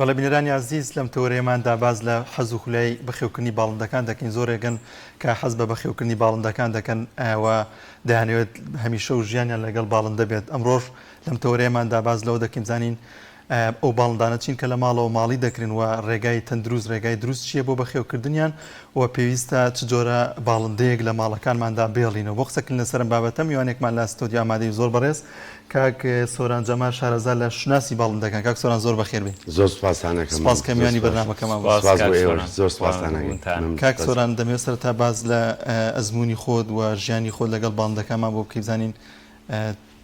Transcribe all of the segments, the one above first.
بەڵێ بینەرانی عزیز لەم تەورەیەماندا باز لە حەز و خولای بەخێوکردنی باڵندەکان دەکەین زۆرێکن کە حەز بە بەخێوکردنی باڵندەکان دەکەن ئەوە دەیانەوێت هەمیشە و ژیانیان لەگەڵ باڵندە بێت. ئەمڕۆژ لەم تەورەیەماندا باز لەوە دەکەین زانین ئەو باڵندانە چین کە لە ماڵەوە ماڵی دەکرێن و ڕێگای تەندروست ڕێگای دروست چییە بۆ بەخێوکردنیان و پێویستە چ جۆرە باڵندەیەک لە ماڵەکانماندا بێڵینەوە. بۆ قسەکردن لەسەرم بابەتە میوانێکمان لە ستۆدیۆ ئامادەی زۆر بەڕێز کاک سۆران جەمال شارەزا لە شناسی باڵندەکان. کاک سۆران زۆر بەخێر بێ. زۆر سوپاسانەکەم. سپاس کە میوانی بەرنامەکەمان زۆر سوپاسانەکەم. کاک سۆران دەمەوێت سەرەتا باز لە ئەزمموی خۆت و ژیانی خۆت لەگەڵ باڵندەکانمان بۆ بکەی بزانین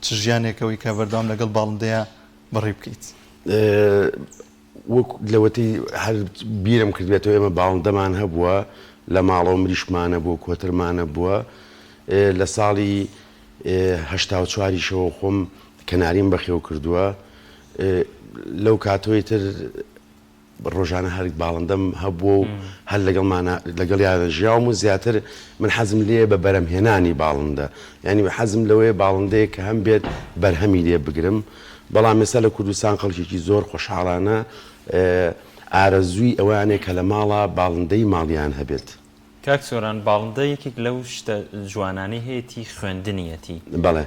چ ژیانێکەوەی کە بەردەوام لەگەڵ باڵندەیە بەڕێ بکەیت. وەک لەوەتی هەر بیرم کردوێتەوە ئێمە باڵندەمان هەبووە لە ماڵەوە مریشمانە بووە کۆترمانە بووە لە ساڵی هەشتا شەوە خۆم کەناریم بەخێو کردووە لەو کاتۆی تر ڕۆژانە هەر باڵندەم هەبووە و هەر لەگەڵ یاژیاوم و زیاتر من حەزم لێ بە بەرەمهێنانی باڵندە ینی حەزم لەوەیە باڵندەیە کە هەم بێت بەرهەمی لێ بگرم. بەڵام مێستا لە کوردستان خەڵکێکی زۆر خۆشحاڵانە ئارەزووی ئەوانێک کە لە ماڵە باڵندەی ماڵیان هەبێت. کاک سۆران باڵندە یەکێک لەو شتە جوانانەی هەیەی خوێندنیەتی بەڵێ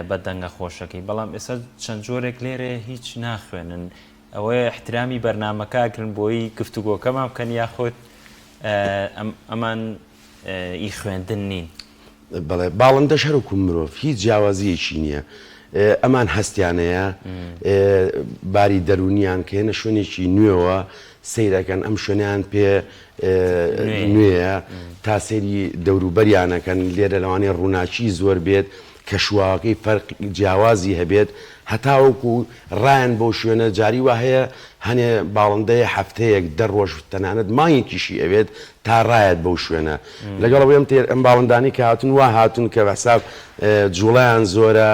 بە دەنگە خۆشەکەی بەڵام ئێستا چەند جۆرێک لێرە هیچ ناخوێنن ئەوەیە احترامی بەرنامەکەکردن بۆی گفتوگۆکەمان بکەن یاخۆت ئەمان ئی خوێندن نین. بەڵێ باڵندە شەرکو مرۆڤ هیچ جیاوازیەکی نییە. ئەمان هەستیانەیە باری دەرونیان کە هێنە شوێنێکی نوێەوە سیرەکەن ئەم شوێنیان پێ نوێیە تا سێری دەوروبەریانەکەن لێرە لەوانەیە ڕووناچی زۆر بێت کە شواکەی فەرق جیاوازی هەبێت هەتاوەکو ڕایەن بۆ شوێنە جاری وا هەیە هەنێ باڵندەیە هەفتەیەک دەڕۆژ تەنانەت مانگێکیشی ئەوێت تا ڕایەت بەو شوێنە لەگەڵ ئەم تێر ئەم باڵندانی کە هاتون وا هاتون کە بەحساب جوڵیان زۆرە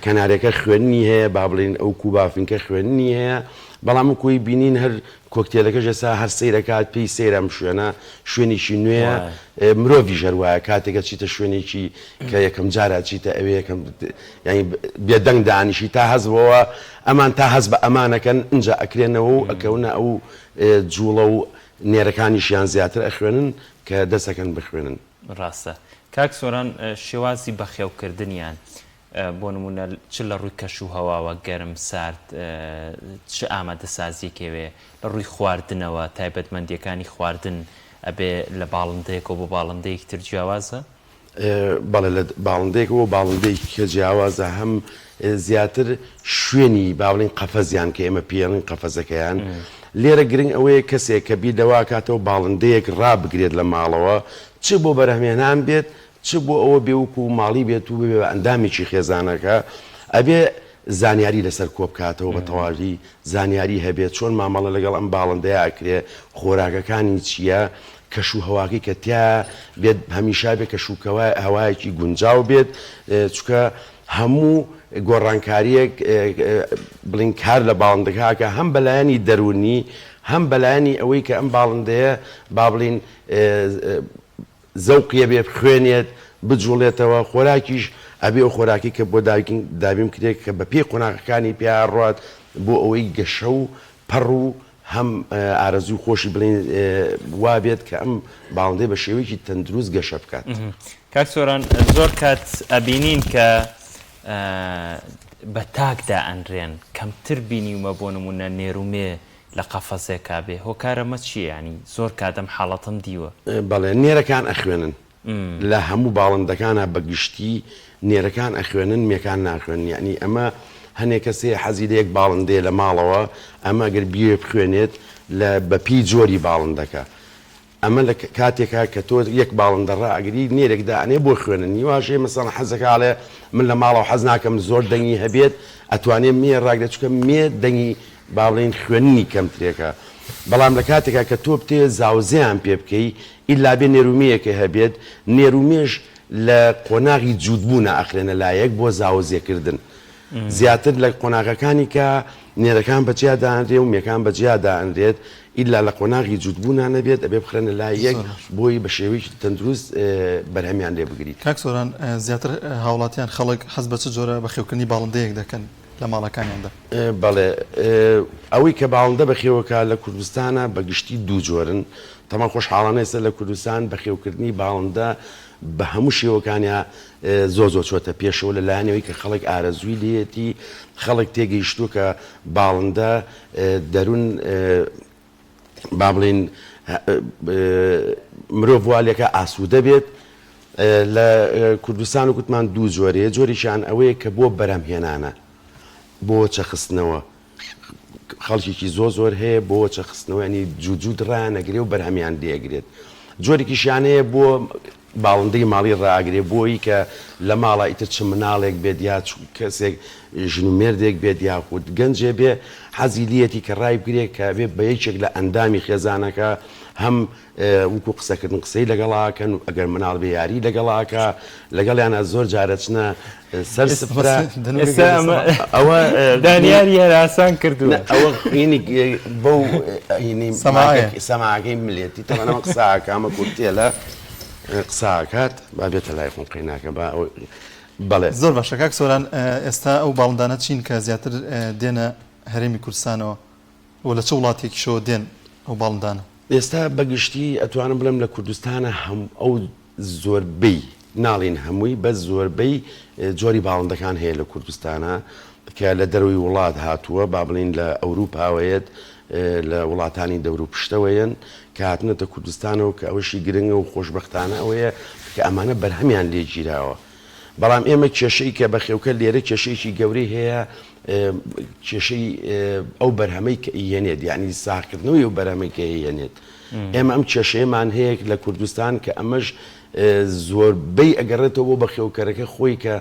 کەنارێکە خوێننی هەیە با بڵێن ئەو کوبافینکە خوێننی هەیە بەڵام کوی بینین هەر کۆکتێلەکە ژەسا هەر سیرەکات پێی سێرەم شوێنە شوێنێکی نوێە مرۆڤی ژەروایە کاتێکە چیتە شوێنێکی کە یەکەم جارە چیتە ئەوێ یەکەم ینی بێدەنگ دانیشی تا هەزبەوە ئەمان تا هەز بە ئەمانەکەن اینجا ئەکرێنەوە و ئەکەونە ئەو جوڵە و نێرەکانیشیان زیاتر ئەخوێنن کە دەستەکەن بخوێنن. ڕاستە. کاک سۆران شێوازی بەخێوکردنیان بۆ نمونە چ لە ڕووی کەش و هەواوە گەرم سارد چ ئامادە سازیکەوێ لە ڕووی خواردنەوە تایبەتمەندیەکانی خواردن ئەبێ لە باڵندەیەک و بۆ باڵندەیەک تر جیاوازە؟ بەڵێ لە باڵندەیەکەوە باڵندەیەکی کە جیاوازە هەم زیاتر شوێنی باڵین قەفەزیان کە ئێمە پێڵین قەفەزەکەیان لێرە گرنگ ئەوەیە کەسێک کە بیردەوا کاتەوە باڵندەیەک ڕابگرێت لە ماڵەوە چ بۆ بەرهەمێنان بێت چ بۆ ئەوە بێوکو و ماڵی بێت و بێ ئەندامێکی خێزانەکە ئەبێ زانیاری لەسەر کۆ بکاتەوە بە تەواوی زانیاری هەبێت چۆن مامەڵە لەگەڵ ئەم باڵندەیە ئەکرێ خۆراکەکانی چییە کەش و هەواکی کە تیا بێت هەمیشا بێت کە شوکەوە هەوایەکی گونجاو بێت چکە هەموو گۆڕانکاریەک بڵین کار لە باڵندەکە هەم بەلایەنی دەرونی هەم بەلایەنی ئەوەی کە ئەم باڵندەیە با بڵین زەوقیە بێ خوێنێت بجوڵێتەوە خۆراکیش ئەبێ ئەو خۆراکی کە بۆ دابیم کرێت کە بە پێی قۆناغەکانی پیاڕات بۆ ئەوەی گەشە و پەڕ و هەم ئارەزوو خۆشی بڵین وابێت کە ئەم باڵندەی بە شێوەیەکی تەندروست گەشە بکات. کاک سۆران زۆر کات ئەبینین کە بە تاکدا ئەنرێن کەمتر بینیمە بۆ نمونە نێرومێ لە قەفەزێکا بێ هۆکارەمە چیە ینی زۆر کاتەم حاڵەتم دیوە؟ بەڵێ نێرەکان ئەخوێنن لە هەموو باڵندەکانە بەگشتی نێرەکان ئەخوێنن مێکان ناخوێنن یعنی ئەمە هەنێک کەسێ حەزی لە یەک باڵندەیە لە ماڵەوە ئەمە ئەگەر بیێ بخوێنێت لە بەپی جۆری باڵندەکە ئەمە لە کاتێکا کە تۆ یەک باڵندە ڕائگری نێرێکدا ئەنێ بۆ خوێنن نیواشێ مەسەڵەن حەزەکاڵێ من لە ماڵەوە حەز ناکەم زۆر دەنگی هەبێت ئەتوانێ مێ ڕاگرێت چکە مێ دەنگی با بڵین خوێننی کەمترێکە بەڵام لە کاتێکا کە تۆ بتێ زاوزەیان پێ بکەی ئیلا بێ نێرومیەکە هەبێت نێرومێژ لە قۆناغی جوودبوونە ئەخرێنە لایەک بۆ زاوزێکردن زیاتر لە قۆناغەکانی کە نێرەکان بەجیادا ئەنرێ و مێکان بەجیادا ئەنرێت ئیلا لە قۆناغی جوودبوونان نەبێت ئەبێ بخرێنە لای یەک بۆی بە شێوەیەکی تەندروست بەرهەمیان لێ بگریت. کاک سۆران زیاتر هاوڵاتیان خەڵک حەز بە چ جۆرە بەخێوکردنی باڵندەیەک دەکەن لە ماڵەکانیاندا. بەڵێ ئەوەی کە باڵندە بەخێوەکە لە کوردستانە بەگشتی دوو جۆرن تەمان خۆشحاڵانەیسە لە کوردستان بەخێوکردنی باڵندە بە هەموو شێوەکانیا زۆ چۆتە پێشەوە لە لایەنەوەی کە خەڵک ئارەزووی لێتی خەڵک تێگەیشتووە کە باڵندە دەروون با بڵێن مرۆڤ والێکە ئاسوودە بێت لە کوردستان و کوتمان دوو جۆرەیە جۆریشان ئەوەیە کە بۆ بەرهەمهێنانە بۆ چەخستنەوە خەڵکیی زۆر هەیە بۆ چەخستنەوە ینی جوجود ڕانەگرێ و بەرهەمیان دێگرێت جۆرێکیشانەیە بۆ باڵندەی ماڵی ڕاگرێ بۆی کە لە ماڵە ئیتر چ مناڵێک بێت یا کەسێک ژنومێردێک بێت یاخود گەنجێ بێ حەزی لەتی کە ڕای بگرێت کە بێ بە یەکێک لە ئەندامی خێزانەکە هەم وکو قسەکردن قسەی لەگەڵاکەن و ئەگەر مناڵ بێ یاری لەگەڵاکە لەگەڵیانە زۆر جارەچنە سەر سفرە ئەوە دانیاری هەراسان کردووە ئەوە بەو سەماگەی ملێتی تەمەنەوە قساکە ئەمە کورتێلە قساکات با بێتە لای خۆم قەیناکە بەڵێ زۆر باشە کاک سۆران ئێستا ئەو باڵندانە چین کە زیاتر دێنە هەرێمی کوردستانەوە و لە چه وڵاتێکیشەوە دێن ئەو باڵندانە ئێستا بەگشتی ئەتوانم بڵێم لە کوردستانە ئەو زۆربەی ناڵین هەمووی بە زۆربەی جۆری باڵندەکان هەیە لە کوردستانە کە لە دەروی وڵات هاتووە با بڵین لە ئەوروپاوەیەت لە وڵاتانی دەور و پشتەوەیەن کە هاتنەتە کوردستانەوە کە ئەوەشی گرنگە و خۆشببختانە ئەوەیە کە ئەمانە بەرهەمیان لێگیراوە بەڵام ئێمە کێشەی کە بەخێوکە لێرە کێشەیەکی گەورەی هەیە کێشەی ئەو بەرهەمەی کە ئیهێنێت یعنی ساکردنەوەی و بەرهەمەی کە هێنێت ئێمە ئەم کێشەیەمان هەیە لە کوردستان کە ئەمەش زۆربەی ئەگەڕێتەوە بۆ بەخێوکەرەکە خۆی کە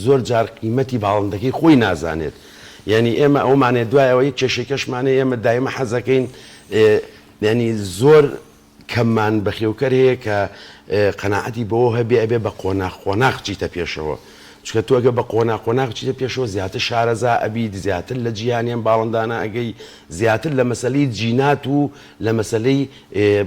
زۆر جار قیمەتی باڵندەکەی خۆی نازانێت یعنی ئێمە ئەومانێت دوایەوە یەک کێشەکەشمانەیە ئێمە دایمە حەزەکەین ینی زۆر کەممان بەخێوکەر هەیە کە قەناعەتی بەوە هەبێ ئەبێ بە قۆناق چیتە پێشەوە چکە تۆ ئەگە بە قۆناق چیتە پێشەوە زیاتر شارەزا ئەبیت زیاتر لە جیهانیان باڵندانە ئەگەی زیاتر لە مەسەلەی جینات و لە مەسەلەی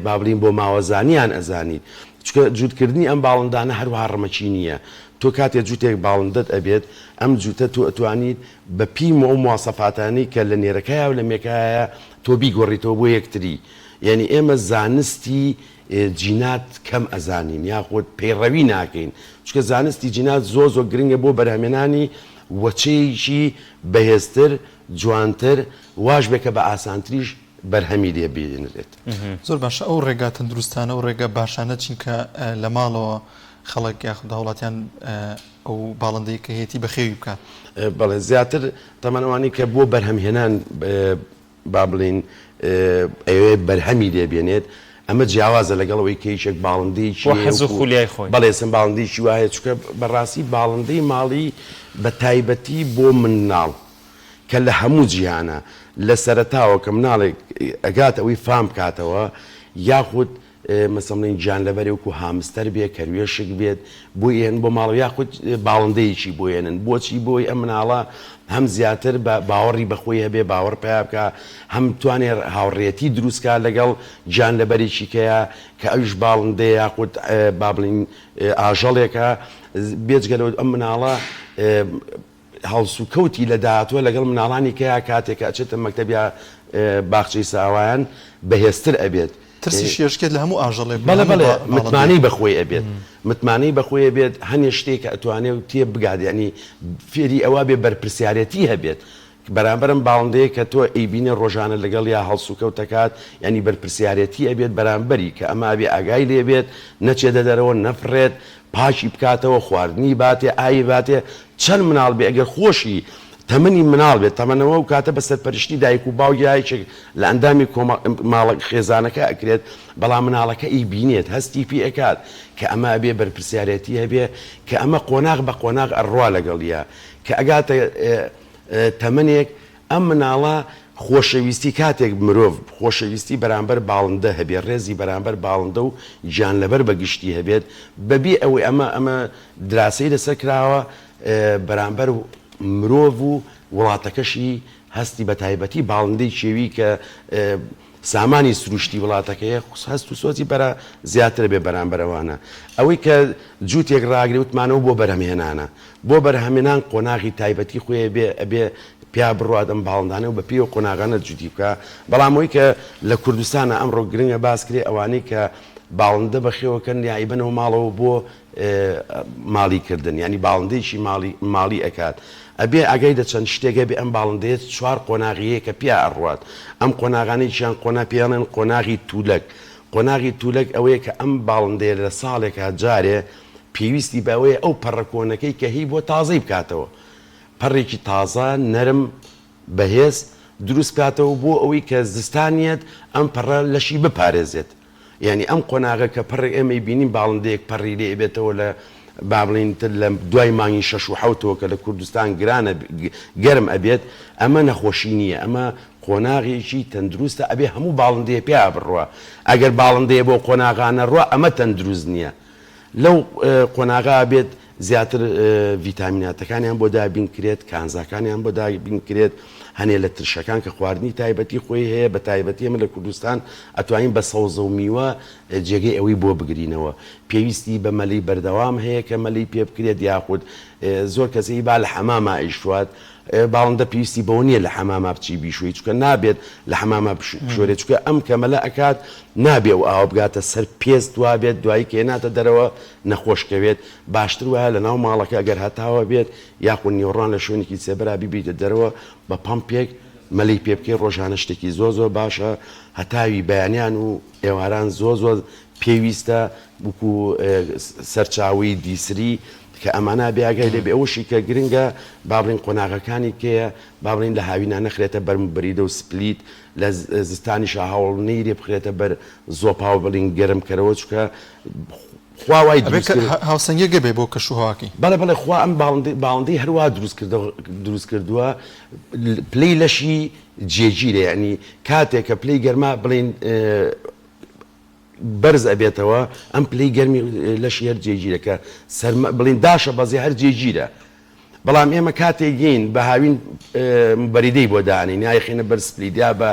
بابلین بۆ ماوەزانیان ئەزانیت چکە جوودکردنی ئەم باڵندانە هەروەها ڕمەچی نییە تۆ کاتێک جووتێک باڵندت ئەبێت ئەم جووتە تۆ ئەتوانیت بە پیم و مواسەفاتانی کە لە نێرەکەیە و لە مێکایە تۆ بیگۆڕیتەوە بۆ یەکتری یعنی ئێمە زانستی جینات کەم ئەزانین یاخود پەیڕەوی ناکەین چکە زانستی جینات زۆر گرنگە بۆ بەرهەمێنانی وەچەیەکی بەهێزتر جوانتر واش بێکە بە ئاسانتریش بەرهەمی لێ بێنرێت زۆر باشە ئەو ڕێگا تەندروستانە و ڕێگە باشانە چینکە لە ماڵەوە خەڵک یاخود هاوڵاتیان ئەو باڵندەی کە هێتی بەخێوی بکات بەڵێ زیاتر تەمەنەوانی کە بۆ بەرهەمهێنان با بڵین ئەوێ بەرهەمی لێبێنێت ئەمە جیاوازە لەگەڵەوەی کەیشێک باڵندەیەکی حەز و خولیای خۆی بەڵێسم باڵندەیەکی وایە چکە بەڕاستی باڵندەی ماڵی بە تایبەتی بۆ مناڵ کە لە هەموو جیهانە لە سەرەتاوە کە مناڵێک ئەگات ئەوەی فام بکاتەوە یاخود مەسەڵەن گیانلەبەرێک و هامستەر بێ کەروێشک بێت بۆ ئێن بۆ ماڵ یاخود باڵندەیەکی بۆ ئێنن بۆچی بۆی ئەم مناڵە هەم زیاتر باوەڕی بەخۆی هەبێ باوەڕ پیا بکە هەم توانێت هاوڕێتی دروستکە لەگەڵ گیانلەبەرێکی کەیە کە ئەوش باڵندەیە یاخود با بڵین ئاژەڵێکە بێجگەلەوە ئەم مناڵە هەڵسوکەوتی لە داهاتوە لەگەڵ مناڵانی کەیە کاتێکە ئەچێتە مەکتەبیا باخچەی ساوایان بەهێزتر ئەبێت ترسی شێشکێت لە هەموو ئاژەڵێک بەڵێ متمانەی بەخۆی ئەبێت متمانەی بەخۆی بێت هەنێ شتێک کە ئەتوانێت و تێ بگات ینی فێری ئەوە بێ بەرپرسیارەتی هەبێت بەرامبەرم باڵندەیە کە تۆ ئەیبینە ڕۆژانە لەگەڵ یا هەڵسوکەوتەکات ینی بەرپرسیارەتی ئەبێت بەرامبەری کە ئەمە بێ ئاگای لێبێت نەچێتە دەرەوە نەفرێت پاشی بکاتەوە خواردنی باتێ ئاوی باتێ چەند مناڵ بێ ئەگەر خۆشی تەمەنی مناڵ بێت تەمەنەوە و کاتە بە سەرپەرشتی دایک و باو یایچێک لە ئەندامی ماڵک خێزانەکە ئەکرێت بەڵام مناڵەکە ئیبینێت هەستی پێ ئەکات کە ئەمە بێ بەرپرسیارەتی هەبێ کە ئەمە قۆناغ بە قۆناغ ئەڕوا لەگەڵیە کە ئەگاتە تەمەنێک ئەم مناڵە خۆشەویستی کاتێک مرۆڤ خۆشەویستی بەرامبەر باڵندە هەبێت ڕێزی بەرامبەر باڵندە و گیانلەبەر بەگشتی هەبێت بەبێ ئەوەی ئەمە دراسەی لەسەر کراوە بەرامبەر مرۆڤ و وڵاتەکەشی هەستی بە تایبەتی باڵندەی شێوی کە سامانی سروشتی وڵاتەکەیە هەست و سۆزی بەرە زیاتر بێ بەرامبەرەوانە ئەوەی کە جووتێک ڕاگری وتمانەوە بۆ بەرهەمهێنانە بۆ بەرهەمێنان قۆناغی تایبەتی خۆی بێ ئەبێ پیا بڕات ئەم باڵندانە و بە پێ و قۆناغانە جوتی بکە بەڵامەوەی کە لە کوردستانە ئەمڕۆ گرنگە باسکرێ ئەوانەی کە باڵندە بەخێوەکەن یاعیبنەوە ماڵەوە بۆ ماڵیکردن ینی باڵندەیشی ماڵی ئەکات ئەبێ ئەگەی دەچەند شتێکە بێ ئەم باڵندێت چوار قۆناغیەیە کە پیا ئەڕوات ئەم قۆناغانەیشیان قۆنا پێڵێن قۆناغی تولەک قۆناغی تولەک ئەوەیە کە ئەم باڵندەیە لە ساڵێکە جارێ پێویستی بەوەیە ئەو پەڕەکۆنەکەی کە هی بۆ تازەی بکاتەوە پەڕێکی تازە نەرم بەهێز دروست بکاتەوە بۆ ئەوەی کە زستانیت ئەم پەڕە لەشی بپارێزێت یعنی ئەم قۆناغە کە پەڕێک ئێمەی بینین باڵندەیەک پەڕی لێ بێتەوە لە با بڵین لە دوای مانگی 6 و 7ەوە کە لە کوردستان گرانە گەرم ئەبێت ئەمە نەخۆشی نییە ئەمە قۆناغێکی تەندروستە ئەبێ هەموو باڵندەیە پێیا بڕوە ئەگەر باڵندەیە بۆ قۆناغانە ڕوە ئەمە تەندروست نییە لەو قۆناغا بێت زیاتر ڤیتامیناتەکانیان بۆ دابین کرێت کانزاکانیان بۆ دابین کرێت هەنێ لە ترشەکان کە خواردنی تایبەتی خۆی هەیە بە تایبەتی ئەمە لە کوردستان ئەتوانین بە سەوزە و میوە جێگەی ئەوەی بۆ بگرینەوە پێویستی بە مەلەی بەردەوام هەیە کە مەلەی پێ بکرێت یاخود زۆر کەسەی با لە حەمامە ئیشوات باڵندە پێویستی بەوە نییە لە حەمامە بچی بیشوی چکە نابێت لە حەمامە بشورێت چکە ئەم کەمەلە ئەکات نابێ و ئاو بگاتە سەر پێست وابێت دوایی کێناتە دەرەوە نەخۆشکەوێت باشتر وایە لە ناو ماڵەکە ئەگەر هەتاوە بێت یاخود نیوەڕان لە شوێنێکی سێبرا بیبیتە دەرەوە بە پەمپێک مەلەی پێ بکەی ڕۆژانە شتێکی زۆر باشە هەتاوی بەیانیان و ئێواران زۆر پێویستە بکو سەرچاوی دیسری کە ئەمانە بێگای لێبێ ئەوشی کە گرنگە بابڵین قۆناغەکانی کەیە بابڵین لە هاوینە نەخرێتە بەرمبەریدە و سپلیت لە زستانی شاهاوڵ نەیرێ بخرێتە بەر زۆپا و بڵین گەرمکەرەوە چکە خواوای هاوسەنگە گەبێ بۆ کەشوهاکی بەڵێ خوا ئەم باڵندەی هەروە دروست کردووە پلەی لەشی جێگیرە ینی کاتێک کە پلەی گەرما بڵین بەرز ئەبێتەوە ئەم پلەی گەرمی لەشی هەر جێگیرەکە بڵین داشە بەزی هەر جێگیرە بەڵام ئێمە کاتێک گەین بە هاوین بەریدەی بۆ دانین یاخینە بەر سپلیدیا بە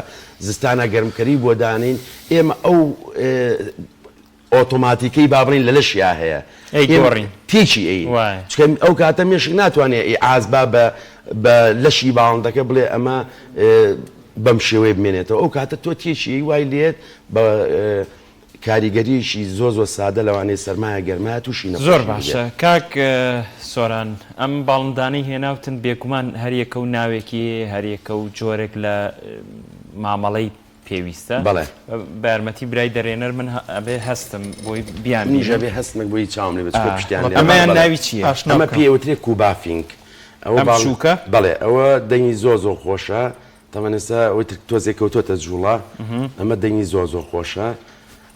زستانە گەرمکەری بۆ دانین ئێمە ئەو ئۆتۆماتیکەی بابڕین لە لەشیا هەیە تێکی چکە ئەو کاتە مێشک ناتوانێت ئازبا بە لەشی باڵندەکە بڵێ ئەمە بەم شێوەیە بمێنێتەوە ئەو کاتە تۆ تێکی وای لێت بە کاریگەریشی زۆر سادە لەوانەیە سەرمایە گەرمایە تووشی زۆر باشە کاک سۆران ئەم باڵندانی هێناوتن بێگومان هەریەکە و ناوێکی هەریەکە و جۆرێک لە مامەڵەی پێویستە بەڵێ بە یارمەتی برای دەرێنەر من ئەبێ هەستم بۆی بیان نیژە بێ هەستمە بۆی چاوم لێ پشتیان ئەمەیان ناوی چییە؟ ئەمە پێوترێت کوبافینگ ئەم چووکە؟ بەڵێ ئەوە دەنگی زۆر خۆشە تەمەنێستا ئەوەی تۆزێک کەوتۆتە جوڵە ئەمە دەنگی زۆر خۆشە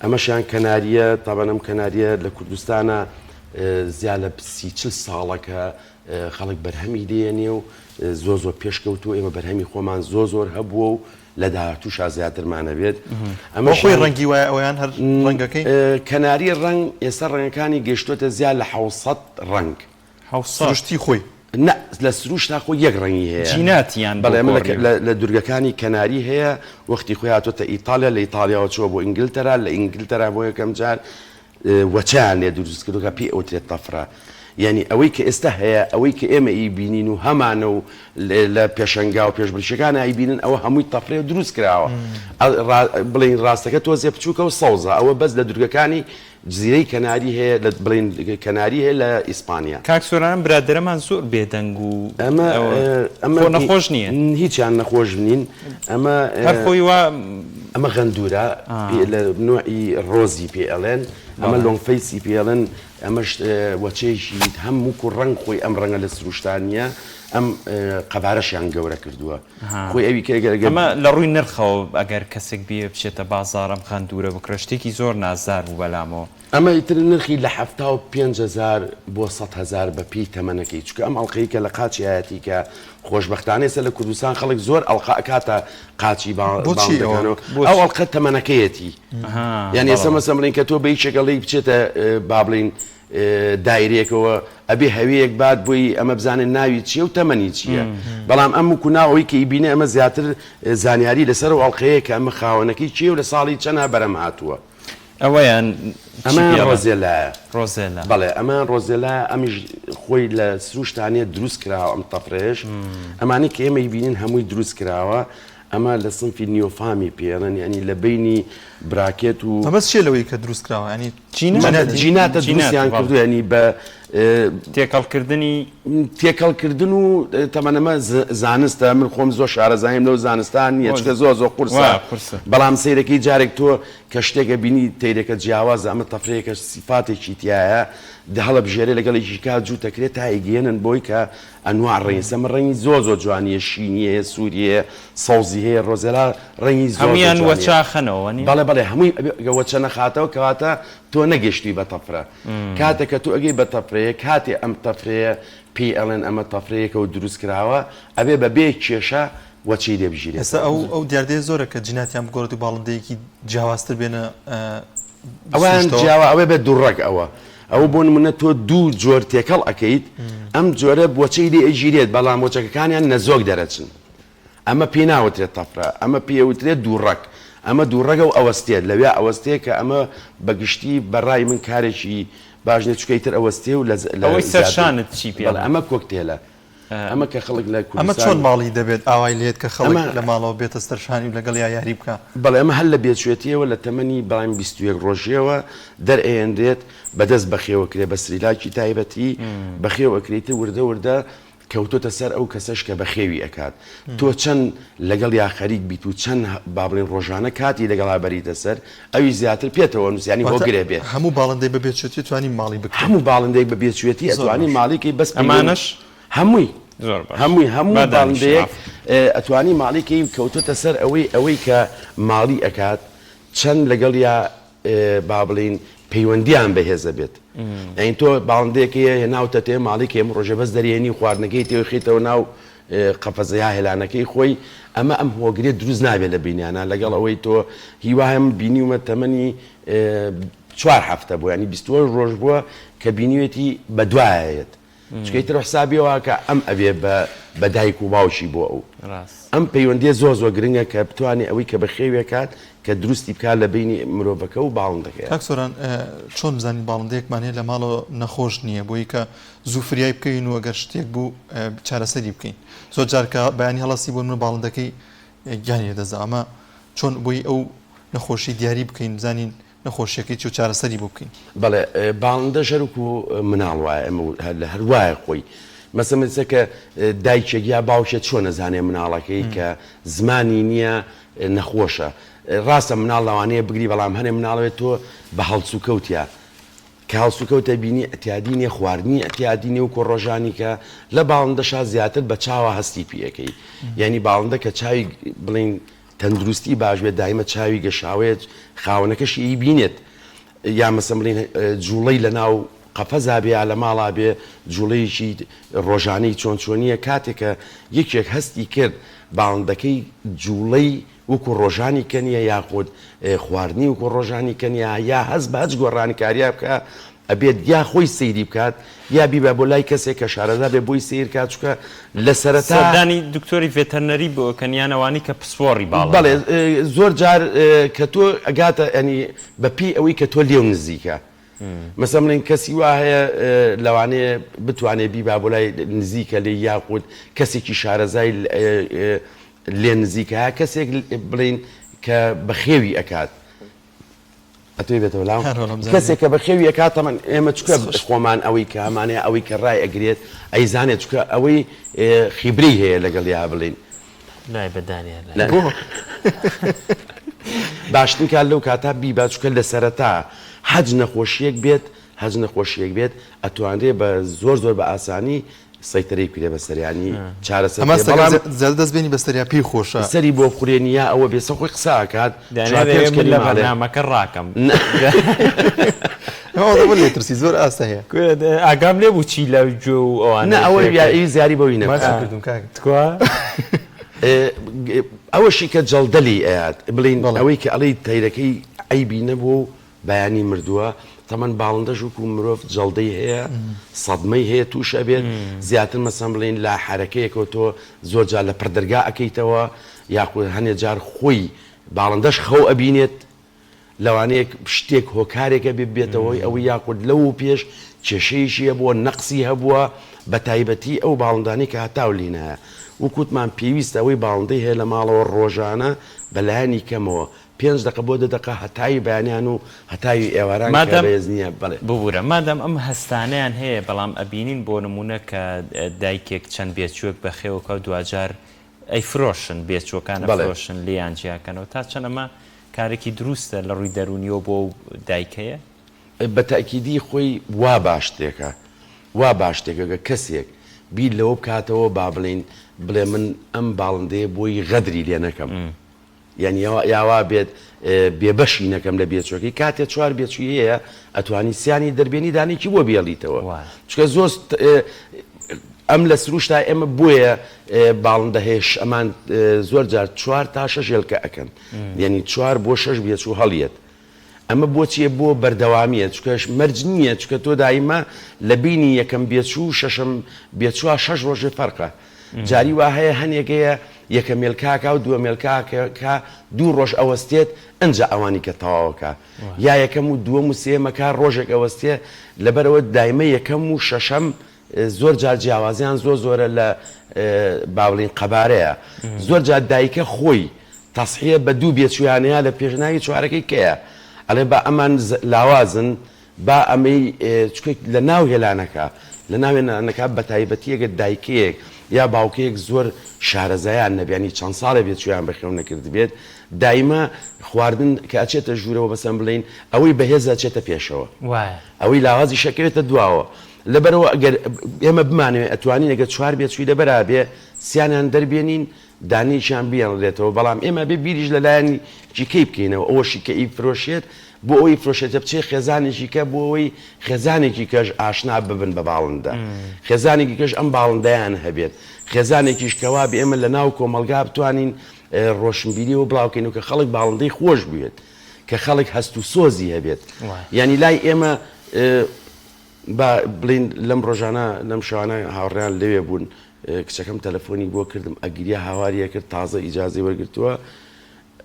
ئەمەشیان کەناریە تاوان ئەم کەناریە لە کوردستانە زیاد لە 30 ساڵەکە خەڵک بەرهەمی دێنێ و زۆر پێشکەوتو ئێمە بەرهەمی خۆمان زۆر هەبووە و لە داهاتووشا زیاترمانەبێت ئەمە خۆی ڕەنگی وایە ئەویان هەر ڕەنگەکەی کەناری ڕەنگ ئێستا ڕەنگەکانی گەشتوتە زیاد لە 700 ڕەنگ سروشتی خۆی لە سروشتا خۆ یەک ڕەنگی هەیە جیناتیان بەڵێ لە دوورگەکانی کەناری هەیە وەختی خۆی هاتۆتە ئیتالیا لە ئیتالیاوە چووە بۆ ئینگلتەرا لە ئینگلتەرا بۆ یەکەم جار وەچیان لێ دروست کردوکە پێی ئەوترێت تەفرا یعنی ئەوەی کە ئێستا هەیە ئەوەی کە ئێمە ئیبینین و هەمانە و لە پێشەنگا و پێشبڕشەکان ئایبینن ئەوە هەمووی تەفرێ و دروست کراوە بڵین ڕاستەکە تۆزێ بچووکە و سەوزە ئەوە بەس لە دوورگەکانی جزیرەی کەناری هەیە لە بڵین کەناری هەیە لە ئیسپانیا کاک سۆران برادرەمان زۆر بێدەنگ و ئەمە نەخۆش نییە هیچیان نەخۆش بنین ئەمە هەر خۆی وا ئەمە غەندورە لە نوعی ڕۆزی پێڵێن ئەمە لۆنگفەیسی پێڵێن ئەمەش وەچەیشی هەموو و ڕنگ خۆی ئەم ڕەنگە لە سروشتانیە ئەم قەبارەشیان گەورە کردووە خۆی ئەوی ئەمە لە ڕووی نرخەوە ئەگەر کەسێک بێ بچێتە بازارم خەندورە بکرە شتێکی زۆر نازدار بوو بەلامەوە ئەمە ئیتر نرخی لە 5,000 بۆ 100,000 بە پێی تەمەنەکەی چکە ئەم ئەڵلقەی کە لە قاچیایەتی کە خۆشببختانێسە لە کوردستان خەڵک زۆر ئەڵقاکاتە قاچی باڵندەکانەوە ئەو ئەڵلقە تەمەنەکەیەتی یعنی ئێستا مەسەڵ بڵین کە تۆ بە هیچێکەڵی بچێتە با بڵین دایرێکەوە ئەبێ هەویەک بات بۆی ئەمە بزانن ناوی چیە و تەمەنی چییە بەڵام ئەم وکو ناوەوەی کە ئیبینە ئەمە زیاتر زانیاری لەسەر و ئەڵلقەیە کە ئەمە خاوەنەکەی چیە و لە ساڵی چەندە بەرەم هاتووە ئەوەیان ئەمان ڕۆزێلایە ڕۆزێلا بەڵێ ئەمان ڕۆزێلا ئەمیش خۆی لە سروشتانێ دروست کراوە ئەم تەفرێش ئەمانی کە ئێمە بینین هەمووی دروست کراوە ئەمە لە سنفی نیۆفامی پێێنن ینی لە بینی براکێت و ئەمە چێ لەوەی کە دروست کراوە ینی جیناتە دروستیان کردو ینی بە تێکەڵکردن و تەمەنەمە زانستە من خۆم زۆر شارەزانیم لەو زانستان نیە چکە زۆر قورسە بەڵام سەیرەکەی جارێک تۆ کە شتێکە بینی تەیرەکە جیاواز ئەمە تەفرەیەکە سیفاتێکی تایە هەڵە بژێرە لەگەڵێکی کا جوو دەکرێت تا ئیگەێنن بۆی کە ئەنوار ڕێنسە من ڕەنگی زۆر جوانیە شینیە سووریە سەوزی هەیە ڕۆزێلا ڕەنگی هەمویان وەچاخەنەوە بەڵێ هەمووی وەچە نەخاتەوە کەواتە تۆ نەگەشتی بە تەفرە کاتێک کە تۆ ئەگەی بە تەفرەیە کاتێ ئەم تەفرەیە پێی ئەڵێن ئەمە تەفرەیەکە و دروست کراوە ئەبێ بەبێ کێشە وەچی لێبژیرێت ئێستا ئەو دیاردەیە زۆرە کە جیناتیان بگۆڕێت و باڵندەیەکی جیاوازتر بێنە ئەوان جیاوە ئەوێ بێت دووڕێک ئەوە بۆ نمونە تۆ دوو جۆر تێکەڵ ئەەکەیت ئەم جۆرە بۆچەی لێ ئەژیرێت بەڵام بۆچەکەکانیان نەزۆک دەرەچن ئەمە پێ ناوترێت تەفرە ئەمە پێوترێت دووڕەک ئەمە دووڕەگە و ئەوەستێت لەوێ ئەوەستەیە کە ئەمە بەگشتی بەڕای من کارێکی باشنە چکەیتر ئەوەستێ و لەوەی سەرشانت چی پێ ئەمە کۆکتێلە ئەمە کە خەڵک لە ئەمە چۆن ماڵی دەبێت ئاوای لێت کە خەڵک لە ماڵەوە بێتە سەرشانی و لەگەڵ یاری بکە بەڵێ ئەمە هەل لە بێچێتیەوە لە تەمەنی بەڵام 21 ڕۆژیەوە دەرئێنرێت بەدەست بەخێوەکرێ بە سریلاکی تایبەتی بەخێوەکریتە وردە وردە کەوتۆتە سەر ئەو کەسەش کە بەخێوی ئەکات تۆ چەند لەگەڵ یا خەریک بیت و چەند بابڵین ڕۆژانە کاتی لەگەڵا بەریتە سەر ئەوی زیاتر پێێتەوە نووسانی هۆگرێ بێت هەموو باڵندەی بە بێچێتی توانی ماڵی بکە هەموو باڵندەی بە بێچێتی ئەتوانی ماڵێکی بەس ئەمانش هەمووی هەموو باڵندەیەک ئەتوانی ماڵێکی کەوتۆتە سەر ئەوەی کە ماڵی ئەکات چەند لەگەڵ یا با بڵین پەیوەندیان بەهێزە بێت ئەین تۆ باڵندەیەکەیە هێناوتە تێ ماڵێکی ئەم ڕۆژە بەس دەریێنی خواردنەکەی تێخیتەوە ناو قەفەزەیا هێلانەکەی خۆی ئەمە ئەم هۆگرێت دروست نابێت لە بینیانە لەگەڵ ئەوەی تۆ هیواهم بینیومە تەمەنی 4 هەفتە بوو ینی 20 ڕۆژ بووە کە بینیوێتی بەدوایەت چکەیتر حسابیەوە کە ئەم ئەبێ بە دایک و باوشی بۆ ئەو ئەم پەیوەندیە زۆر گرنگە کە بتوانێت ئەوەی کە بەخێوێکات کە دروستی بکات لە بینی مرۆڤەکە و باڵندەکەی کاکسۆران چۆن بزانین باڵندەیەکمان هەیە لە ماڵەوە نەخۆش نییە بۆی کە زوو فریای بکەین و ئەگەر شتێک بوو چارەسەری بکەین زۆر جار کە بەیانی هەڵاسی بۆ من باڵندەکەی گیانی دەزا ئەمە چۆن بۆی ئەو نەخۆشی دیاری بکەین بزانین نەخۆشیەکەی چ و چارەسەری بۆ بکەین بەڵێ باڵندە ژەرک و مناڵ وایە ئەمە لە هەروایە خۆی مەسەمەسە کە دایکێک یا باوکێت چۆن نەزانێ مناڵەکەی کە زمانی نییە نەخۆشە ڕاستە مناڵ لەوانەیە بگری بەڵام هەنێ مناڵەوێت تۆ بە هەڵسوکەوتە کە هەڵسوکەوتە بینی ئەتیادینێ خواردنی ئەتیادینێ و کۆڕۆژانی کە لە باڵندەشا زیاتر بە چاوە هەستی پێەکەی یعنی باڵندە کە چاوی بڵین تەندروستی باش بێت دایمە چاوی گەشاوێت خاونەکەشی ئی بینێت یا مەسەمڵین جوڵەی لە ناو قەفەزا بێ لە ماڵا بێ جوڵەیەکی ڕۆژانەی چۆنچۆنیە کاتێکە یەکێک هەستی کرد باڵندەکەی جوڵەی وەکو ڕۆژانی کەنیە یاخود خواردنی وەکو ڕۆژانی کەنیا یا هەست بە هەچ گۆڕانی کاریا بکە ئەبێت یا خۆی سەیری بکات یا بیبە بۆ لای کەسێک کە شارەزا بێ بۆی سیر کات چکە لە سەردانی دکتۆری ڤێتەرنەری بۆ کەنیانەوانی کە پسپۆڕی باڵ بەڵێ زۆر جار کە تۆ ئەگاتە ئەنی بەپی ئەوەی کە تۆ لێو نزیکە مەسەمڵین کەسی وا هەیە لەوانەیە بتوانێت بیبا بۆ لای نزیکە لێ یاخود کەسێکی شارەزای لێ نزیکە کەسێک بڵین کە بەخێوی ئەکات ئەتوی بێتەوە لاو کەسێک کە بەخێوی ئەکاتەمە ئێمە چکە خۆمان ئەوەی کە هەمانەیە ئەوەی کە ڕای ئەگرێت ئەیزانێت چکە ئەوەی خیبری هەیە لەگەڵ یا بڵین لای بەدانیان باشترین لەو کاتا بیبا چکە لە سەرەتا حەج نەخۆشیەک بێت ئەتوانرێ بە زۆر بە ئاسانی سەیتەرەی کرێ بە سەریانی چارەسەر دەست بێنی بەستەریا پێی خۆشە سەری بۆ خوێنیە ئەوە بێسە خۆی قساکات لە بەرنامەکە ڕاکەم لێ ترسی زۆر ئاستا هەیە ئاگام لێ بوو چی لە جۆ و ئەوانە ئەوەی زیاری بەوی نەکردم ئەوەشی کە جەڵدەلی ئەیات بڵین ئەوەی کە ئەڵی تەیرەکەی ئەیبی نەبوو بەیانی مردووە تەمەەن باڵندەش وکو مرۆڤ جەڵدەی هەیە سەدمەی هەیە تووشە بێت زیاتر مەسەم بڵین لە حرەکەیەکەوە تۆ زۆر جار لە پردەرگا ئەەکەیتەوە یاخود هەنێ جار خۆی باڵندەش خەو ئەبینێت لەوانەیە شتێک هۆکارێکە بێتەوەی ئەوەی یاخود لەو پێش کێشەیەشی هەبووە نەقسی هەبووە بە تایبەتی ئەو باڵندانی کە هەتاو لینایە وکوتمان پێویستە ئەوەی باڵندەی هەیە لە ماڵەوە ڕۆژانە بەلایانی کەمەوە 5 دقه بۆ 10 دقه هەتای بەیانیان و هەتای ئێواران بەهێز نییە ببوورە مادام ئەم هەستانیان هەیە بەڵام ئەبینین بۆ نمونە کە دایکێک چەند بێچووەک بەخێوەکە و دوجار ئەی فرۆشن بێچووەکانە فرۆشن لیان جیاکەنەوە تا چەند ئەمە کارێکی دروستە لە ڕووی دەرونیەوە بۆ دایکەیە بە تاکیدی خۆی وا باشتێکە وا باشتێکەکە کەسێک بیر لەوە بکاتەوە با بڵێ من ئەم باڵندەیە بۆی غەدری لێ نەکەم یعنی یاوا بێت بێبەشی نەکەم لە بێچووەکەی کاتێ چوار بێچووی هەیە ئەتوانی سیانی دەربێنی دانێکی بۆ بێڵیتەوە چکە زۆر ئەم لە سروشتا ئێمە بۆیە باڵندە هێش ئەمان زۆر جار 4 تا 6 هێلکە ئەکەن یعنی 4 بۆ 6 بێچوو هەڵیەت ئەمە بۆچیە بۆ بەردەوامیە چکەش مەرج نییە چکە تۆ دایمە لە بینی یەکەم بێچوو شەشەم بێچووە 6 ڕۆژێ فەرقە جاری وا هەیە هەنێکەیە یەکە مێلکاکە و دووە مێلکاکە 2 ڕۆژ ئەوەستێت ئەنج ئەوانی کە تەواوەکە یا یەکەم و دووەم و سێمەکە ڕۆژێک ئەوەستێ لەبەرەوە دایمە یەکەم و شەشەم زۆر جار جیاوازیان زۆرە لە باڵین قەبارەیە زۆر جار دایکە خۆی تەسحیە بە 2 بێچویانەیە لە پێشناوی چوارەکەی کەیە ئەڵێ با ئەمان لاوازن با ئەمەی لە ناو هێلانەکە لە ناو هێلانەکە بە تایبەتیەکە دایکەیەک یا باوکەیەک زۆر شارەزایان نەبیانی چەند ساڵە بێچویان بەخێو نەکرد بێت دایمە خواردن کە ئەچێتە ژوورەوە بەسەم بڵین ئەوەی بەهێزە چێتە پێشەوە ئەوەی لاوازی شەکەوێتە دواوە لەبەرەوە ئەگەر ئێمە بمانوێت ئەتوانین ئەگە 4 بێچووی لەبەرا بێ سییانیان دەربێنین دانیشیان بیانڵێتەوە بەڵام ئێمە بێ بیریش لەلایەن جیکەی بکەینەوە ئەوەشی کە ئی فرۆشێت بۆ ئەوی فرۆشێتە بچێ خێزانێکی کە بۆ ئەوەی خێزانێکی کەش ئاشنا ببن بە باڵندە خێزانێکی کەش ئەم باڵندەیان هەبێت خێزانێکیش کەوا بێ ئێمە لە ناو کۆمەلگا بتوانین ڕۆشنبیریەوە بڵاوکەین و کە خەڵک باڵندەی خۆش بێت کە خەڵک هەست و سۆزی هەبێت ینی لای ئێمە بڵین لەم ڕۆژانە لەم شوانە هاوڕیان لەوێ بوون کچەکەم تەلەفۆنی بۆ کردم ئەگریا هاواریە کرد تازە ئیجازەی وەرگرتووە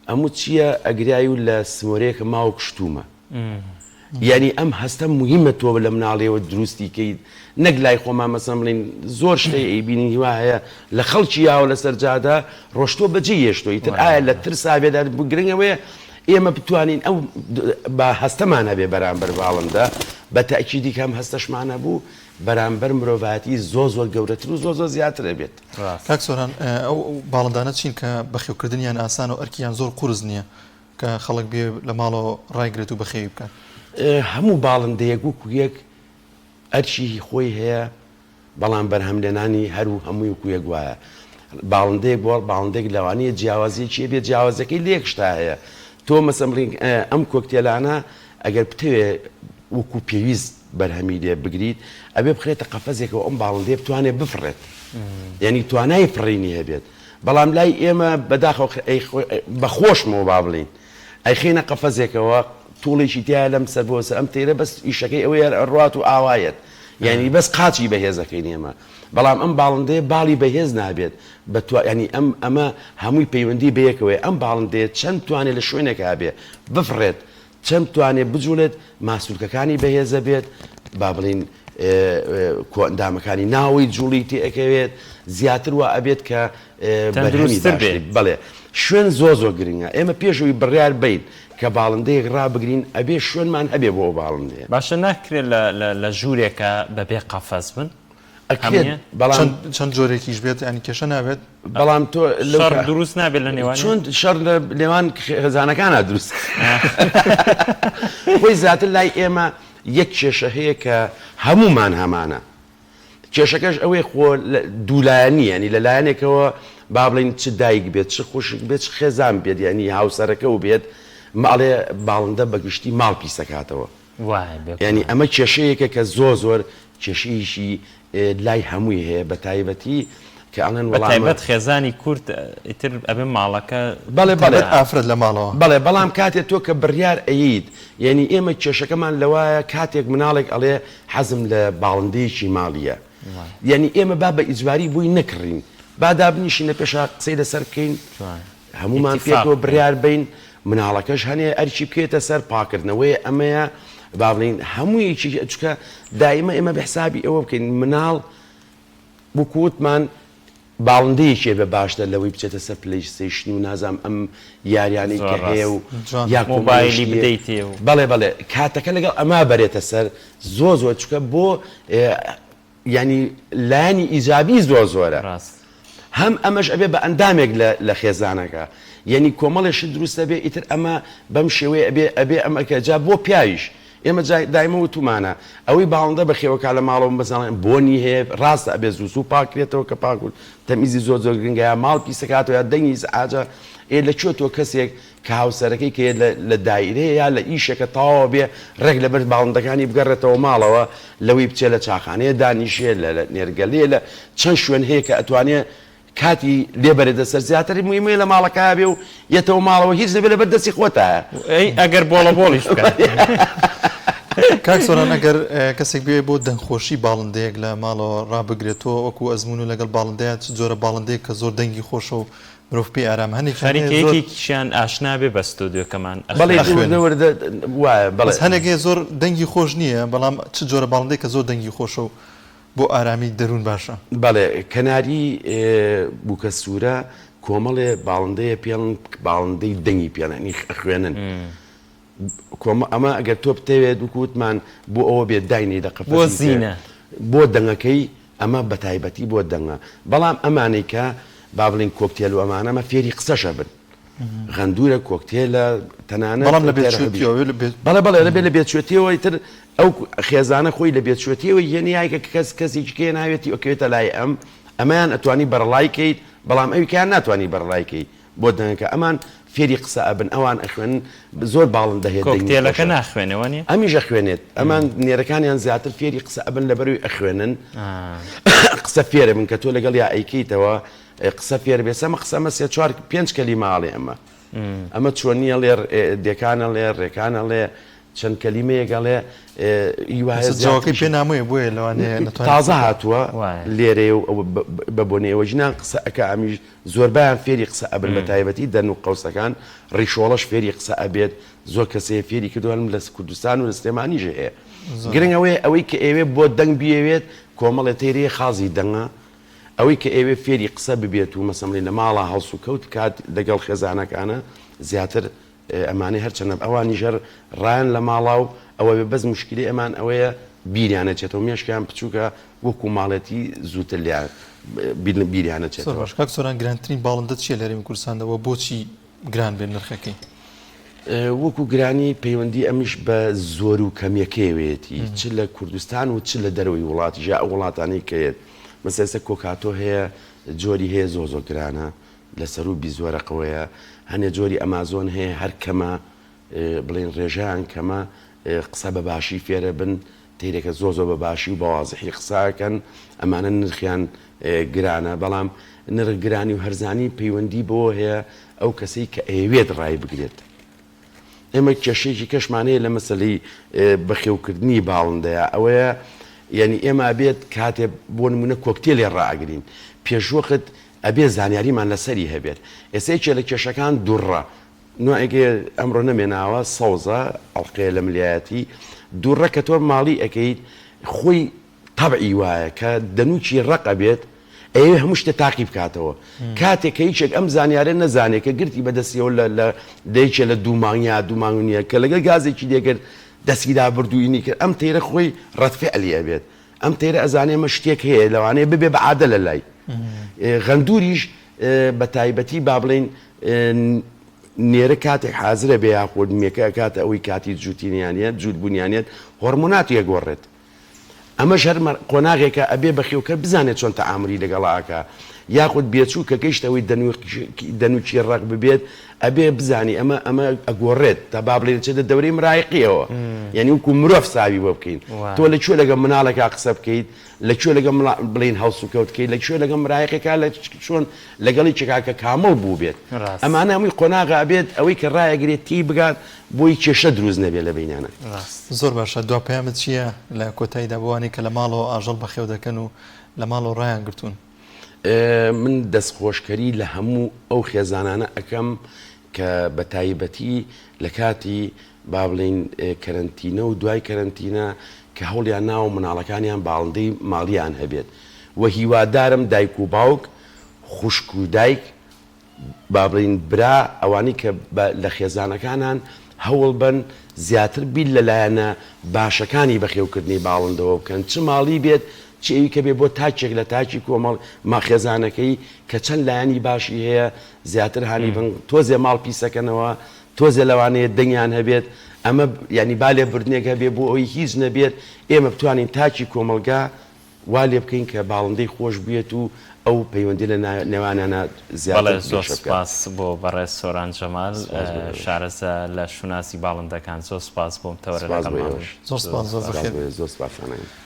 ئەموو چییە ئەگریایی و لە سمۆرەیەکە ماوە کشتومە یعنی ئەم هەستە مهمە تۆ لە مناڵێەوە دروستی کەیت نەک لای خۆمان مەسەم بڵین زۆر شتەی ئەیبینی هیوا هەیە لە خەڵکی یاوە لەسەر جادا ڕۆشتۆ بەجێ هێشتۆی تر ئایا لە ترسا بێدا بگرنگەوەیە ئێمە بتوانین ئەو بە هەستەمان هەبێ بەرامبەر باڵندە بە تاکیدی کەم هەستەشمانە بوو بەرامبەر مرۆڤاتی زۆر گەورەتر و زۆر زیاتر دەبێت کاک سۆران ئەو باڵندانە چین کە بەخێوکردنیان ئاسان و ئەرکیان زۆر قورس نییە کە خەڵک بێ لە ماڵەوە ڕایگرێت و بەخێوی بکەن هەموو باڵندەیەک وەکویەک ئەرچی خۆی هەیە بەڵام بەرهەملێنانی هەرو هەمووی وەکویەک وایە باڵندەیەک بۆ باڵندێک لەوانەیە جیاوازی چیە بێت جیاوازەکەی لێک شتا هەیە تۆ مەسەم بڵین ئەم کۆکتێلانە ئەگەر بتەوێ وەکو پێویست بەرهەمی لێ بگریت ئەبێ بخرێتە قەفەزێکەوە ئەم باڵندێ بتوانێت بفڕێت یعنی توانای فڕینی هەبێت بەڵام لای ئێمە بەداخەوە بەخۆشمەوە با بڵین ئەیخینە قەفەزێکەوە توڵێکی تایە لەم سەر بۆسە ئەم تێرە بەس ئیشەکەی ئەوەیە ڕات و ئاوایەت یعنی بەس قاچی بەهێزەکەی ئێمە بەڵام ئەم باڵندەیە باڵی بەهێز نابێت ینی ئەمە هەمووی پەیوەندی بەیەکەوەی ئەم باڵندەیە چەند توانێت لە شوێنێکە هەبێ بفڕێت چەند توانێت بجوولێت ماسوولکەکانی بەهێزە بێت با بڵین ئەندامەکانی ناوەی جوڵی تێئەکەوێت زیاتر وە ئەبێت کە بەڵێ شوێن زۆر گرنگە ئێمە پێشەوەی بڕیار بین کە باڵندەیەک ڕابگرین ئەبێ شوێنمان هەبێ بۆ باڵندەیە باشە ناکرێت لە ژوورێکە بەبێ قەفەز بن چەند جۆرێکیش بێت ینی کێشە نابێت بەڵام تۆ دروست نابێت لە نێوان چۆن شەڕ لە لێوان خێزانەکانە دروست خۆی زیاتر لای ئێمە یەک کێشە هەیە کە هەمومان هەمانە کێشەکەش ئەوەی خۆ دوولایەنی ینی لە لایەنێکەوە با بڵین چ دایک بێت چ خۆشک بێت چ خێزان بێت ینی هاوسەرەکە و بێت ماڵێ باڵندە بەگشتی ماڵ پیسەکاتەوە ینی ئەمە کێشەیەکە کە زۆر کێشەیەشی لای هەمووی هەیە بە تایبەتی کە ئەڵێن وەڵامەت خێزانی کورد ئیتر ئەبێ ماڵەکە بەڵێ ئافرەت لە ماڵەوە بەڵێ بەڵام کاتێک تۆ کە بڕیار ئەیت یعنی ئێمە کێشەکەمان لەوایە کاتێک مناڵێک ئەڵێ حەزم لە باڵندەیەکی ماڵیە یعنی ئێمە با بە ئیجباری بووی نەکڕین با دابنیشینە پێشا قسەی لەسەر بکەین هەمومان پێکەوە بڕیار بین مناڵەکەش هەنێ ئەرچی بکێتە سەر پاکردنەوەی ئەمەیە با بڵین هەموویی چکە دائیمە ئێمە بەحسابی ئەوە بکەین مناڵ بکووتمان باڵندەیەکێ بە باشتر لەوەی بچێتە سەر پلەیستیشن و نازام ئەم یاریانەی کە هەیە و مۆبایلی بدەیتێ و بەڵێ بەڵێ کاتەکە لەگەڵ ئەما بەرێتە سەر زۆر چکە بۆ ینی لایانی ئیجابی زۆرە هەم ئەمەش ئەبێ بە ئەندامێک لە خێزانەکە یعنی کۆمەڵێشی دروستە بێ ئیتر ئەمە بەم شێوەیە ئەبێ ئەمەکە جا بۆ پیاویش ئێمە دایمە وتومانە ئەوەی باڵندە بە خێوەکە لە ماڵەوە بەزانڵێن بۆنی هەیە ڕاستە ئەبێ زوو پاکرێتەوە کە پاکول تەمیزی زۆر گرنگە ماڵ پیسەکاتەوە یا دەنگی ئاجا لەکوێ تۆ کەسێک کە هاوسەرەکەی کە لە دایرەیە یا لە ئیشەکە تاوا بێ ڕێک لەبەر باڵندەکانی بگەڕێتەوە ماڵەوە لەوەی بچێت لە چاخانەیە دانیشێ لە نێرگەلێ لە چەند شوێن هەیە کە ئەتوانێت کاتی لێبەرێتە سەر زیاتری مویمەیە لە ماڵەکە بێ و یەتەوە ماڵەوە هیچ نەبێت لەبەر دەستی خۆتایە ئەگەر بۆڵیش بکات کاک سۆران ئەگەر کەسێک بێ بۆ دەنگخۆشی باڵندەیەک لە ماڵەوە ڕابگرێتەوە وەکو ئەزمون و لەگەڵ باڵندەیە جۆرە باڵندەیە کە زۆر دەنگی خۆشە و مرۆڤ پێی ئارام هەنێکێکیشیان ئاشنا بێ بە ستۆدیۆکەمان بەڵێ هەنێکێ زۆر دەنگی خۆش نییە بەڵام چ جۆرە باڵندەی کە زۆر دەنگی خۆشە و بۆ ئارامی دەروون باشە بەڵێ کەناری بووکە سوورە کۆمەڵێ باڵندەیە پێڵن باڵندەی دەنگی پێڵێنی خوێنن ئەمە ئەگەر تۆ بتەوێت وکووتمان بۆ ئەوە بێت داینی دەقە بۆ زینە بۆ دەنگەکەی ئەمە بە تایبەتی بۆ دەنگە بەڵام ئەمانەی کە با بڵین کۆکتێل و ئەمانەمە فێری قسەشە بن غەندورە کۆکتێلە تەنانەت بەڵام لە بەڵێ لە بێت لە بێتشێتیەوەی تر ئەو خێزانە خۆی لە بێتشێتیەوە یەنیایکە کەسێکی ناوێتی ئۆکوێتە لای ئەمەیان ئەتوانی بەرەڵایکەیت بەڵام ئەویکیان ناتوانانی بەرەڵایکەی بۆ دەنگەکە ئەمان فێری قسە ئەبن ئەوان ئەخوێن زۆر باڵندە هەیە کۆکتێلەکە ناخوێنەوە نیە ئەمیش ئەخوێنێت ئەمان نێرەکانیان زیاتر فێری قسە ئەبن لەبەروی ئەخوێنن قسە فێرە من کە تۆ لەگەڵ یا ئەیکەیتەوە قسە فێر بێ سەمە قسەمە 3-4-5 کەلی ماڵێ ئەمە چۆنیە لێر دێکانە لێ ڕێکانە لێ چەند کەلیمەیەگەڵێ هیوایەکی پێ ناموویە بۆیە لەوانەیە تازە هاتووە لێرێ و بە بۆنەوە ژنان قسە ئەکە ئەمیش زۆربیان فێری قسە ئەبن بە تایبەتی دەن و قەوسەکان ڕیشۆڵەش فێری قسە ئەبێت زۆر کەسەیە فێری کردووەن لە کوردستان و لە سلێمانیژە هەیە گرنگەوەی ئەوەی کە ئێوێ بۆ دەنگ بێوێت کۆمەڵێ تێرەیە خازی دەنگە ئەوەی کە ئێوێ فێری قسە ببێت و مەسەمڵی لە ماڵە هەڵس و کەوت کات لەگەڵ خێزانەکانە زیاتر ئەمانەی هەرچەنە ئەوانی ژەر ڕایان لە ماڵا و ئەوە بەس مشکلی ئەمان ئەوەیە بیریانە چێتەوە مێشکیان بچووکە وەکو ماڵەتی زووتر لیان بیریانە چێتەوە کاک سۆران گرانترین باڵندە چیە لە هەرێمی کوردستانەوە بۆچی گران بێت نرخەکەی وەکو گرانی پەیوەندی ئەمیش بە زۆر و کەمیەکەوێتی چ لە کوردستان و چ لە دەرەوەی وڵاتی ژا وڵاتانی کەیت مەسەسە کۆکاتۆ هەیە جۆری هەیە زۆ گرانە لەسەر و بیزۆرەقەوەیە هەنێ جۆری ئەمازۆن هەیە هەر کەمە بڵێن ڕێژیان کەمە قسە بە باشی فێرە بن تێرێکە زۆ بە باشی و بەوازحی قساکەن ئەمانە نرخیان گرانە بەڵام نرخ گرانی و هەرزانی پەیوەندی بۆ هەیە ئەو کەسەی کە ئەوێت ڕای بگرێت ئێمە کێشەیەکی کەشمانەیە لە مەسەلەی بەخێوکردنی باڵندەیە ئەوەیە یعنی ئێمە بێت کاتێ بۆ نمونە کۆکتێلی ڕائگرین پێشوەخت ئەبێ زانیاریمان لەسەری هەبێت ئێسێکێ لە کێشەکان دوڕە نوعێکی ئەمڕۆ نەمێناوە سەوزە ئەڵقەیە لە ملیایەتی دوڕە کە تۆ ماڵی ئەەکەیت خۆی تەبعی وایە کە دەنوچی ڕق بێت ئەوێ هەموو شتە تاقی بکاتەوە کاتێک کە هیچێک ئەم زانیارە نەزانێت کە گرتی بەدەستیەوە لە دەیچێت لە دوومانگیە کە لەگەڵ گازێکی دێگەر دەستیدا بردووینی کرد ئەم تێرە خۆی ڕەتفعلیە بێت ئەم تێرە ئەزانێمە شتێک هەیە لەوانەیە ببێ بە عادە لە لای غەندوریش بە تایبەتی با بڵێن نێرە کاتێک حازرە بێ یاخۆ میێکە کاتە ئەوەی کاتی جووتینیانێت جووت بوونیانێت هۆرمۆناتی ئەگۆڕێت ئەمەش هەر قۆناغێکە ئەبێ بەخێوکە بزانێت چۆن تەعاملی لەگەڵاکە یاخود بێچوو کە گەیشتەوەی دەنوچی ڕق ببێت ئەبێ بزانی ئەمە ئەگۆڕێت تا با بڵێ چێتە دەورەی مرایقیەوە یعنی وکو مرۆڤ ساوی بۆ بکەین تۆ لەکوێ لەگەڵ مناڵێکا قسە بکەیت لەکوێ لەگەڵ بڵین هەڵس و کەوتکەیت لەکوێ لەگەڵ مرایقێکا لە چۆن لەگەڵی چکاکە کامەڵ بوو بێت ئەمانە هەمووی قۆناغا بێت ئەوەی کە ڕایەگرێت تی بگات بۆی کێشە دروست نەبێت لە بینانە زۆر باشە دوا پەیامت چییە لە کۆتاییدا بۆوانی کە لە ماڵەوە ئاژەڵ بەخێو دەکەن و لە ماڵەوە ڕایان گرتوون من دەستخۆشکەری لە هەموو ئەو خێزانانە ئەەکەم کە بە تایبەتی لە کاتی با بڵین کەرنتینە و دوای کەرنتینە کە هەوڵیان ناو مناڵەکانیان باڵندەی ماڵیان هەبێت وە هیوادارم دایک و باوک خوشک و دایک با بڵین برا ئەوانی کە لە خێزانەکانان هەوڵ بن زیاتر بیل لەلایەنە باشەکانی بەخێوکردنی باڵندەوە بکەن چ ماڵی بێت چێوی کە بێ بۆ تاچێک لە تاچی کۆمەڵ ماخێزانەکەی کە چەند لایەنی باشی هەیە زیاتر هانی بن تۆزێ ماڵ پیسەکەنەوە تۆزێ لەوانەیە دەنگیان هەبێت ئەمە ینی بالێ بردنێک هەبێ بۆ ئەوی هیچ نەبێت ئێمە بتوانین تاچی کۆمەلگا وا لێ بکەین کە باڵندەی خۆش بێت و ئەو پەیوەندی لە نێوانیانە زیاتر زۆر سپاس بۆ بەڕێز سۆران جەمال شارەزە لە شوناسی باڵندەکان زۆر سپاس بۆم تەوەرە زۆر سپاس زۆر زۆر سپاسانە